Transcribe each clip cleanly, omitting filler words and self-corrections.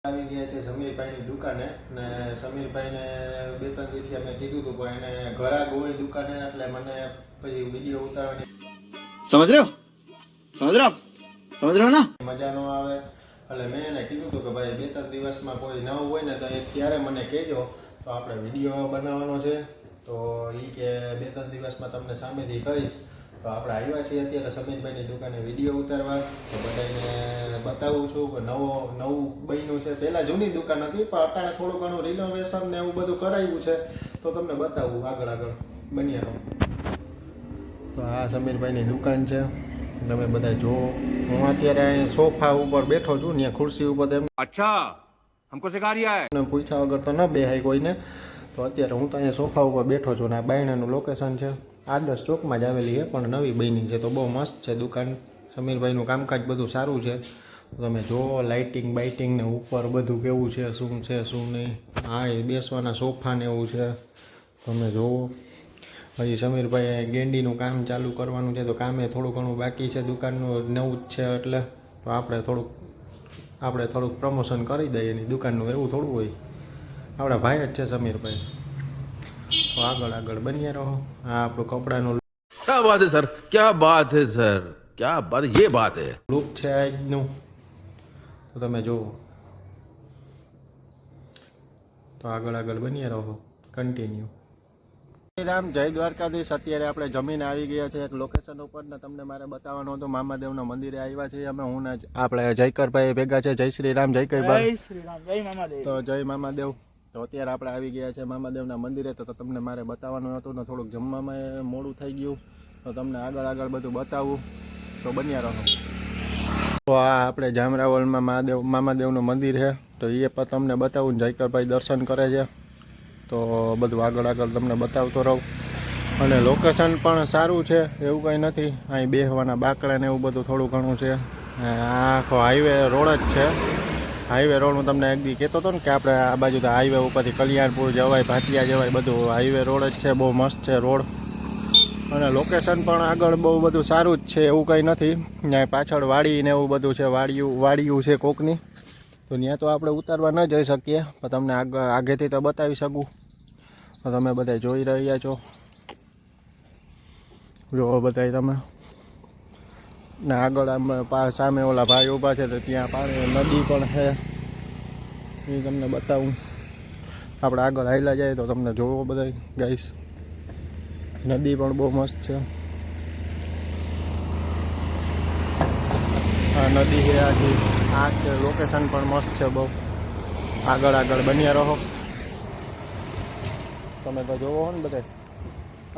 આવી ગયા છે સમીરભાઈની દુકાને ને સમીરભાઈને 2-3 દિવસથી મેં કીધું હતું પણ એને ઘરાક હોય દુકાને એટલે મને પછી વિડીયો ઉતારવાની સમજ રહ્યો ના મજા ન આવે એટલે મેં એને કીધું હતું કે ભાઈ 2-3 દિવસમાં કોઈ નવું હોય ને તો એ ત્યારે મને કહેજો તો આપણે વિડીયો બનાવવાનો છે તો એ કે 2-3 દિવસમાં તમને સામેથી કહીશ તો આપણે આવ્યા છીએ અત્યારે સમીરભાઈની દુકાને વિડીયો ઉતારવા તો બધાને બતાવું છું કે નવું બન્યું છે પહેલાં જૂની દુકાન હતી પણ અત્યારે થોડું ઘણું રિનોવેશન ને એવું બધું કરાવ્યું છે તો તમને બતાવું આગળ બન્યા રહો. તો આ સમીરભાઈની દુકાન છે તમે બધા જુઓ. હું અત્યારે અહીં સોફા ઉપર બેઠો છું ત્યાં ખુરશી ઉપર એમ अच्छा हमको सिखा रिया है પૂછ્યા વગર તો ન બેહાય કોઈને. તો અત્યારે હું તો અહીંયા સોફા ઉપર બેઠો છું ને આ બાયણાનું લોકેશન છે આદર્શ ચોકમાં જ આવેલી છે પણ નવી બની છે તો બહુ મસ્ત છે દુકાન. સમીરભાઈનું કામકાજ બધું સારું છે તમે જુઓ લાઇટિંગ બાઇટિંગ ને ઉપર બધું કેવું છે શું નહીં. હા એ બેસવાના સોફા ને એવું છે તમે જુઓ. હજી સમીરભાઈ ગેંડીનું કામ ચાલુ કરવાનું છે તો કામે થોડું ઘણું બાકી છે દુકાનનું નવું જ છે એટલે તો આપણે થોડુંક પ્રમોશન કરી દઈએ એની દુકાનનું એવું થોડું હોય આપણા ભાઈ જ છે સમીરભાઈ. તો આગળ બન્યા રહો. આ આપણું કપડાનું क्या बात है सर क्या बात है सर क्या बात ये बात है લુક છે આજનું તો તમે જુઓ. તો આગળ બન્યા રહો કન્ટિન્યુ. રામ જય દ્વારકાધીશ. અત્યારે આપણે જમીને આવી ગયા છે એક લોકેશન ઉપર ને તમને મારે બતાવવાનું હતું મામાદેવના મંદિરે આવ્યા છીએ અમે. હું ને આપણે જયકરભાઈ ભેગા છે. જય શ્રી રામ જય કઈભાઈ. તો જય મામાદેવ. તો અત્યારે આપણે આવી ગયા છે મામાદેવના મંદિરે તો તમને મારે બતાવવાનું હતું ને થોડુંક જમવામાં મોડું થઈ ગયું તો તમને આગળ બધું બતાવું તો બન્યા રહો. તો આ આપણે જામરાવલમાં મામાદેવનું મંદિર છે તો એ પણ તમને બતાવું. જયકરભાઈ દર્શન કરે છે તો બધું આગળ તમને બતાવતો રહું. અને લોકેશન પણ સારું છે એવું કંઈ નથી. અહીં બેસવાના બાકડા ને એવું બધું થોડું ઘણું છે. આખો હાઈવે રોડ જ છે. હાઈવે રોડ હું તમને એક દી કહેતો હતો ને કે આપણે આ બાજુ તો હાઈવે ઉપરથી કલ્યાણપુર જવાય ભાટિયા જવાય બધું હાઈવે રોડ જ છે. બહુ મસ્ત છે રોડ અને લોકેશન પણ આગળ બહુ બધું સારું જ છે એવું કંઈ નથી. ત્યાં પાછળ વાડી ને એવું બધું છે વાડિયું છે કોકની તો ત્યાં તો આપણે ઉતારવા ન જઈ શકીએ પણ તમને આગેથી તો બતાવી શકું. તો તમે બધા જોઈ રહ્યા છો જો બધા તમે ને આગળ સામે ઓલા ભાઈ ઊભા છે તો ત્યાં પાણી નદી પણ છે એ તમને બતાવું. આપણે આગળ હાલ્યા જાય તો તમને જોવો બધા ગાઈસ. નદી પણ બહુ મસ્ત છે. આ નદી છે આખી. આ લોકેશન પણ મસ્ત છે બહુ. આગળ બન્યા રહો તમે તો જોવો ને બધા.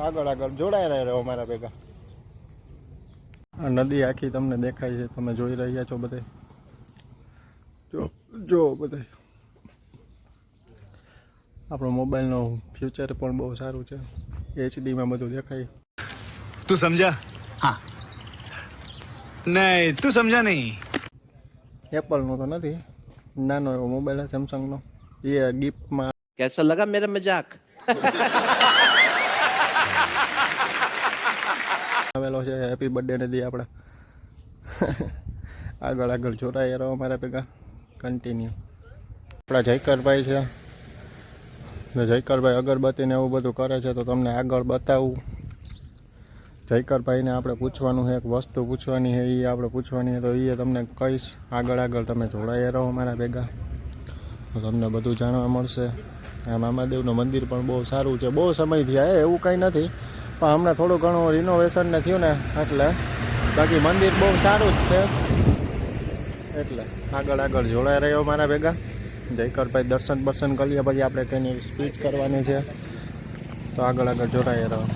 આગળ જોડાઈ રહ્યો મારા ભેગા. આ નદી આખી તમને દેખાય છે તમે જોઈ રહ્યા છો બધા. જો બધા આપણો મોબાઈલનો ફ્યુચર પણ બહુ સારું છે. એચડીમાં બધું દેખાય. तू समझा हाँ नहीं तू समझा नहीं એપલનો તો નથી નાનો એવો મોબાઈલ છે સેમસંગનો. એ ગિફ્ટમાં कैसा लगा मेरा मजाक આવેલો છે. હેપી બર્થડે ને દી આપણે. આગળ જોડાઈ રહો મારા ભેગા કન્ટિન્યુ. આપણા જયકરભાઈ છે ને જયકરભાઈ અગરબત્તીને એવું બધું કરે છે તો તમને આગળ બતાવું. જયકરભાઈને આપણે પૂછવાનું છે એક વસ્તુ પૂછવાની છે એ આપણે પૂછવાની છે તો એ તમને કહીશ. આગળ તમે જોડાઈ રહો મારા ભેગા તો તમને બધું જાણવા મળશે. આ મામાદેવનું મંદિર પણ બહુ સારું છે. બહુ સમયથી આવે એવું કંઈ નથી પણ હમણાં થોડું ઘણું રિનોવેશન ને થયું ને એટલે બાકી મંદિર બહુ સારું જ છે. એટલે આગળ જોડાઈ રહ્યો મારા ભેગા. જયકરભાઈ દર્શન કરીએ પછી આપણે તેની સ્પીચ કરવાની છે તો આગળ જોડાઈ રહ્યો.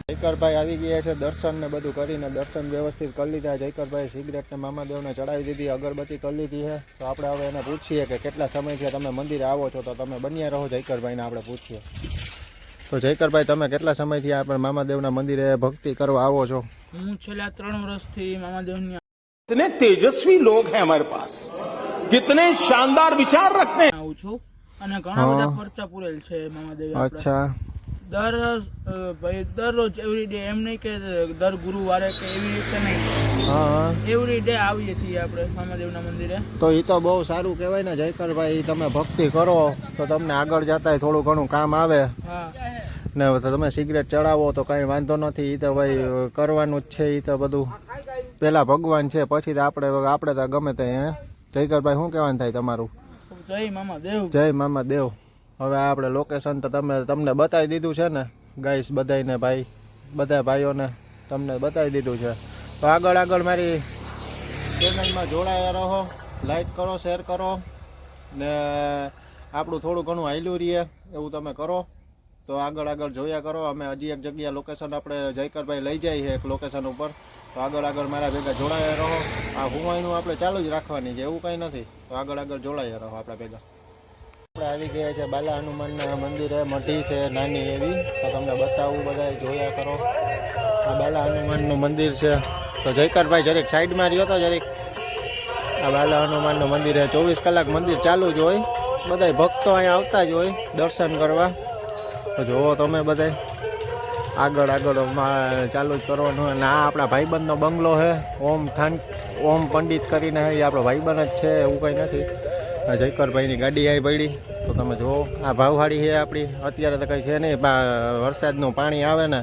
જયકરભાઈ આવી ગયા છે. દર્શન ને બધું કરીને દર્શન વ્યવસ્થિત કરી લીધા. જયકરભાઈ સિગરેટ ને મામાદેવને ચડાવી દીધી અગરબત્તી કરી લીધી છે તો આપણે હવે એને પૂછીએ કે કેટલા સમયથી તમે મંદિરે આવો છો તો તમે બન્યા રહો. જયકરભાઈને આપણે પૂછીએ તો જયકરભાઈ તમે કેટલા સમયથી આપણે મામાદેવના મંદિરે ભક્તિ કરવા આવો છો? હું છેલ્લા 3 વર્ષથી મામાદેવની कितने तेजस्वी लोग हैं हमारे पास, कितने शानदार विचार रखते हैं. આવું છું અને ઘણા બધા પરચા પૂરેલ છે મામાદેવ. અચ્છા ભાઈ દરરોજ એવરીડે એમ નહીં કે દર ગુરુવારે કે એવી રીતે નહીં, હા એવરીડે આવીએ છીએ આપણે મામાદેવના મંદિરે. તો એ તો બહુ સારું કહેવાય ને જયકરભાઈ, તમે ભક્તિ કરો તો તમને આગળ જતા થોડું ઘણું કામ આવે. હા ને તમે સિગરેટ ચડાવો તો કાંઈ વાંધો નથી, એ તો ભાઈ કરવાનું જ છે. એ તો બધું પહેલાં ભગવાન છે, પછી તો આપણે તો ગમે તે. હે જયકરભાઈ, શું કહેવાનું થાય તમારું? જય મામાદેવ. જય મામા દેવ. હવે આપણે લોકેશન તો તમને બતાવી દીધું છે ને ગાઈસ, બધાને ભાઈ, બધા ભાઈઓને તમને બતાવી દીધું છે. તો આગળ મારી ચેનલમાં જોડાયા રહો, લાઈક કરો, શેર કરો, ને આપણું થોડું ઘણું હાલ્યું રહીએ એવું તમે કરો. તો આગળ જોયા કરો. અમે હજી એક જગ્યા લોકેશન આપણે જયકરભાઈ લઈ જાય છે એક લોકેશન ઉપર. તો આગળ મારા ભેગા જોડાયા રહો. આ હુમાયનું આપણે ચાલુ જ રાખવાની છે, એવું કંઈ નથી. તો આગળ જોડાયા રહો આપણા ભેગા. આપણે આવી ગયા છે બાલા હનુમાનના મંદિરે, મઢી છે નાની એવી. તો તમને બતાવું, બધા જોયા કરો. આ બાલા હનુમાનનું મંદિર છે. તો જયકરભાઈ જરીક સાઈડમાં રહ્યો તો જરીક. આ બાલા હનુમાનનું મંદિર છે, 24 કલાક મંદિર ચાલુ જ હોય. બધા ભક્તો અહીંયા આવતા જ હોય દર્શન કરવા. તો જુઓ તમે બધા આગળ ચાલુ જ કરવાનું. અને આ આપણા ભાઈબંધનો બંગલો છે, ઓમ પંડિત કરીને. એ આપણો ભાઈબંધ જ છે, એવું કંઈ નથી. આ જયકરભાઈની ગાડી આવી પડી. તો તમે જુઓ, આ ભાવહાડી છે આપણી. અત્યારે તો કંઈ છે નહીં, વરસાદનું પાણી આવે ને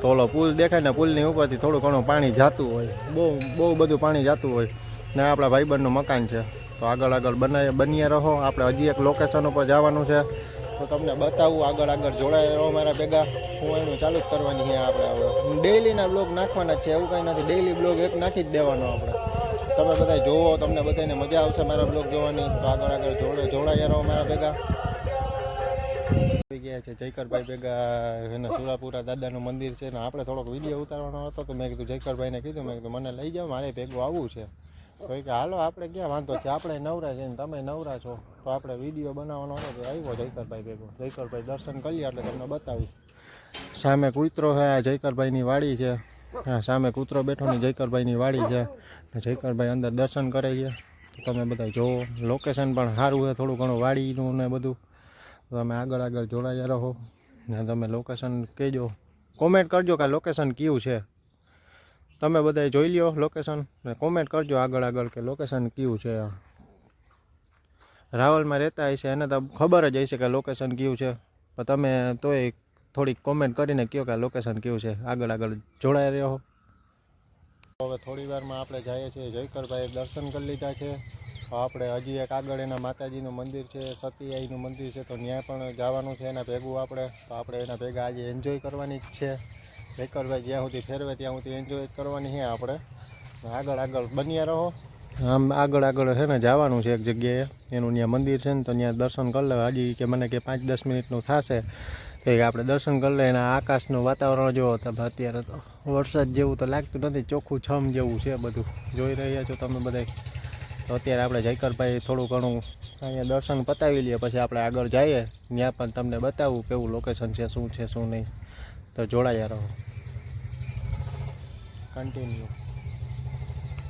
તો ઓલો પુલ દેખાય ને, પુલની ઉપરથી થોડું ઘણું પાણી જતું હોય, બહુ બધું પાણી જતું હોય. ને આપણા ભાઈબંધનું મકાન છે. તો આગળ બન્યા રહો. આપણે હજી એક લોકેશન ઉપર જવાનું છે, તો તમને બતાવું. આગળ જોડાયા રહો મારા ભેગા. હું એનું ચાલુ જ કરવાની છે આપણે. હવે ડેઈલીના બ્લોગ નાખવાના જ છે, એવું કંઈ નથી. ડેઈલી બ્લોગ એક નાખી જ દેવાનો આપણે. તમે બધા જોવો, તમને બધાને મજા આવશે મારા બ્લોગ જોવાની. તો આગળ જોડાયા રહો મારા ભેગા. આવી ગયા છે જયકરભાઈ ભેગા. એને સુરાપુરા દાદાનું મંદિર છે ને આપણે થોડોક વિડીયો ઉતારવાનો હતો. તો મેં કીધું જયકરભાઈને કીધું, મેં કીધું મને લઈ જાઓ, મારે ભેગું આવવું છે. તો કે હાલો, આપણે ક્યાં વાંધો છે, આપણે નવરા છે ને તમે નવરા છો. તો આપણે વિડીયો બનાવવાનો હતો, તો આવ્યો જયકરભાઈ ભેગો. જયકરભાઈ દર્શન કરી એટલે તમને બતાવી. સામે કૂતરો છે, આ જયકરભાઈની વાડી છે. હા, સામે કૂતરો બેઠો ને જયકરભાઈની વાડી છે. જયકરભાઈ અંદર દર્શન કરે છે. તો તમે બધા જોવો. લોકેશન પણ સારું છે, થોડું ઘણું વાડીનું ને બધું. તો તમે આગળ જોડાયા રહો ને તમે લોકેશન કહેજો, કોમેન્ટ કરજો કે લોકેશન કયું છે. તમે બધા જોઈ લ્યો લોકેશન ને કોમેન્ટ કરજો આગળ કે લોકેશન કયું છે. રાવલમાં રહેતા હશે એને તો ખબર જ હશે કે લોકેશન કયું છે, પણ તમે તોય થોડીક કોમેન્ટ કરીને કહો કે લોકેશન કયું છે. આગળ જોડાઈ રહ્યો. હવે થોડી વારમાં આપણે જઈએ છીએ જયકરભાઈ દર્શન કરી લીધા છે. આપણે હજી એક આગળ એના માતાજીનું મંદિર છે, સતીઆઈનું મંદિર છે. તો ત્યાં પણ જવાનું છે એના ભેગું આપણે. તો આપણે એના ભેગા આજે એન્જોય કરવાની જ છે. જયકરભાઈ જ્યાં સુધી ફેરવે ત્યાં સુધી એન્જોય કરવાની છે આપણે. આગળ બન્યા રહો. આમ આગળ છે ને જવાનું છે એક જગ્યાએ, એનું ત્યાં મંદિર છે ને, તો ત્યાં દર્શન કરી લે. હજી કે મને કે 5-10 મિનિટનું થશે તો આપણે દર્શન કરી લે. એના આકાશનું વાતાવરણ જોવો તમે. અત્યારે તો વરસાદ જેવું તો લાગતું નથી, ચોખ્ખું છમ જેવું છે બધું. જોઈ રહ્યા છો તમે બધા. તો અત્યારે આપણે જયકરભાઈ થોડું ઘણું અહીંયા દર્શન પતાવી લઈએ, પછી આપણે આગળ જઈએ. ત્યાં પણ તમને બતાવું કેવું લોકેશન છે, શું નહીં. તો જોડાયા રહો, કન્ટિન્યુ.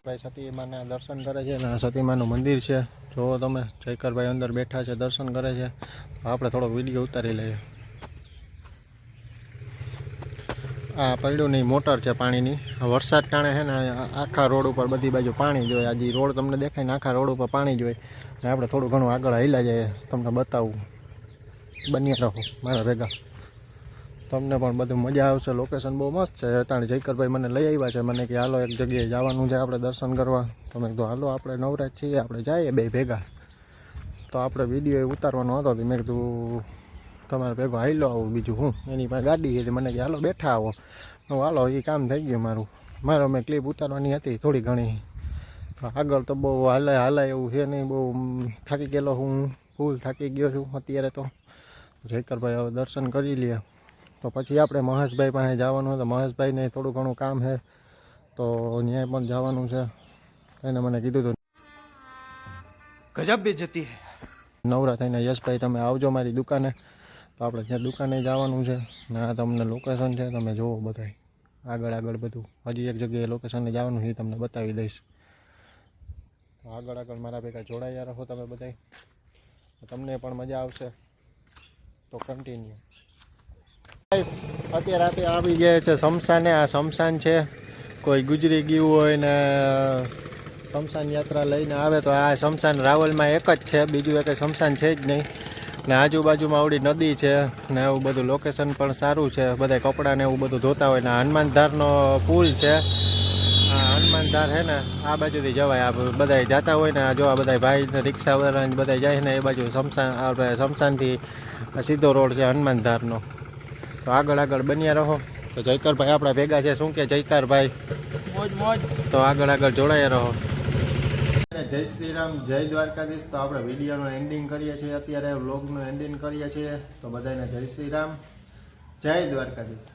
ભાઈ સતીમાના દર્શન કરે છે ને, આ સતીમાનું મંદિર છે. જુઓ તમે, જયકરભાઈ અંદર બેઠા છે, દર્શન કરે છે. આપણે થોડોક વિડીયો ઉતારી લઈએ. આ પડ્યું નહીં, મોટર છે પાણીની. વરસાદ ટાણે છે ને આખા રોડ ઉપર બધી બાજુ પાણી જોઈએ. આજે રોડ તમને દેખાય ને, આખા રોડ ઉપર પાણી જોઈએ. ને આપણે થોડું ઘણું આગળ હાલ્યા જઈએ, તમને બતાવું. બન્યા રહો મારા ભેગા, તમને પણ બધું મજા આવશે. લોકેશન બહુ મસ્ત છે. અટાણે જયકરભાઈ મને લઈ આવ્યા છે. મને કે હાલો એક જગ્યાએ જવાનું છે આપણે દર્શન કરવા. તો મેં કીધું હાલો, આપણે નવરાજ છીએ, આપણે જઈએ બે ભેગા. તો આપણે વિડીયો ઉતારવાનો હતો, તો મેં કીધું તમારે ભેગો હાલો આવું. બીજું હું, એની પાસે ગાડી હતી. મને કે હાલો બેઠા આવો. હું હાલો, એ કામ થઈ ગયું મારો. મેં ક્લિપ ઉતારવાની હતી થોડી ઘણી. આગળ તો બહુ હાલે એવું છે નહીં. બહુ થાકી ગયેલો હું, ફૂલ થાકી ગયો છું અત્યારે. તો જયકરભાઈ હવે દર્શન કરી લે, તો પછી આપણે મહેશભાઈ પાસે જવાનું હતું. મહેશભાઈને થોડું ઘણું કામ છે, તો ન્યાય પણ જવાનું છે. એને મને કીધું હતું गजब बेइज्जती है. નવરા થઈને યશભાઈ તમે આવજો મારી દુકાને. તો આપણે ત્યાં દુકાને જવાનું છે ને. આ તમને લોકેશન છે, તમે જુઓ બધાય. આગળ બધું હજી એક જગ્યાએ લોકેશને જવાનું છે, તમને બતાવી દઈશ. તો આગળ મારા ભેગા જોડાયા રહો તમે બધાય. તમને પણ મજા આવશે. તો કન્ટિન્યુ. ગાઈસ, અત્યારે રાતે આવી ગયા છે શમશાને. આ શમશાન છે, કોઈ ગુજરી ગયું હોય ને શમશાન યાત્રા લઈને આવે તો આ શમશાન રાવલમાં એક જ છે, બીજું એક શમશાન છે જ નહીં. ને આજુબાજુમાં આવડી નદી છે ને એવું બધું લોકેશન પણ સારું છે, બધા કપડાં ને એવું બધું ધોતા હોય. ને હનુમાનધારનો પુલ છે, આ હનુમાનધાર છે ને આ બાજુથી જવાય. આ બધા જતા હોય ને જો આ બધા ભાઈ ને રિક્ષાવાળા બધા જાય ને એ બાજુ શમશાનથી સીધો રોડ છે હનુમાનધારનો. તો આગળ બન્યા રહો. તો જયકરભાઈ આપણા ભેગા છે, શું કે જયકરભાઈ? મોજ મોજ. તો આગળ જોડાયા રહો. જય શ્રી રામ, જય દ્વારકાધીશ. તો આપણે વિડીયોનું એન્ડિંગ કરીએ છીએ, અત્યારે વ્લોગનું એન્ડિંગ કરીએ છીએ. તો બધાને જય શ્રી રામ, જય દ્વારકાધીશ.